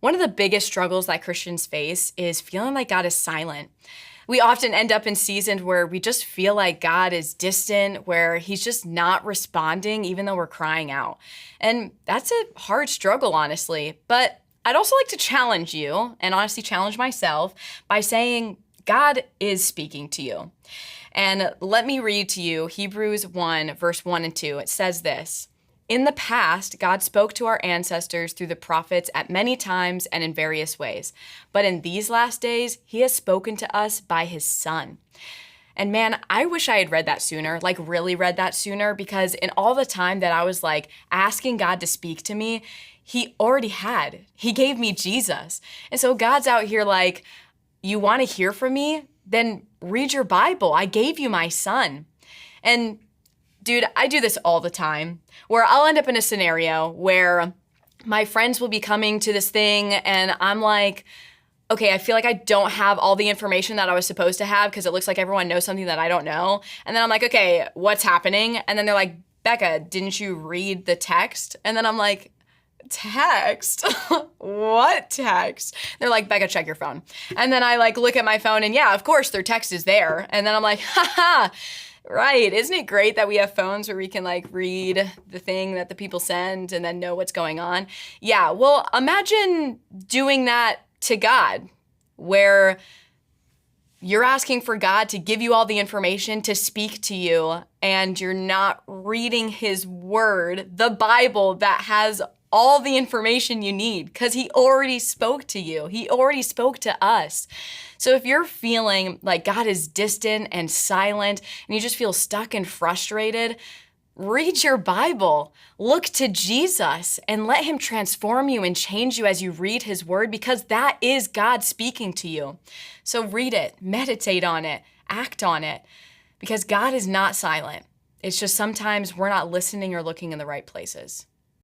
One of the biggest struggles that Christians face is feeling like God is silent. We often end up in seasons where we just feel like God is distant, where he's just not responding, even though we're crying out. And that's a hard struggle, honestly. But I'd also like to challenge you, and honestly challenge myself, by saying, God is speaking to you. And let me read to you Hebrews 1, verse 1 and 2. It says this: "In the past, God spoke to our ancestors through the prophets at many times and in various ways. But in these last days, he has spoken to us by his Son." And man, I wish I had read that sooner, like really read that sooner, because in all the time that I was like asking God to speak to me, he already had. He gave me Jesus. And so God's out here like, you want to hear from me? Then read your Bible. I gave you my Son. And dude, I do this all the time, where I'll end up in a scenario where my friends will be coming to this thing and I'm like, okay, I feel like I don't have all the information that I was supposed to have because it looks like everyone knows something that I don't know. And then I'm like, okay, what's happening? And then they're like, Becca, didn't you read the text? And then I'm like, text? What text? They're like, Becca, check your phone. And then I like look at my phone and yeah, of course their text is there. And then I'm like, haha, right. Isn't it great that we have phones where we can like read the thing that the people send and then know what's going on? Yeah, well, imagine doing that to God, where you're asking for God to give you all the information to speak to you, and you're not reading his word, the Bible, that has all the information you need, because he already spoke to you. He already spoke to us. So if you're feeling like God is distant and silent and you just feel stuck and frustrated, read your Bible. Look to Jesus and let him transform you and change you as you read his word, because that is God speaking to you. So read it, meditate on it, act on it, because God is not silent. It's just sometimes we're not listening or looking in the right places.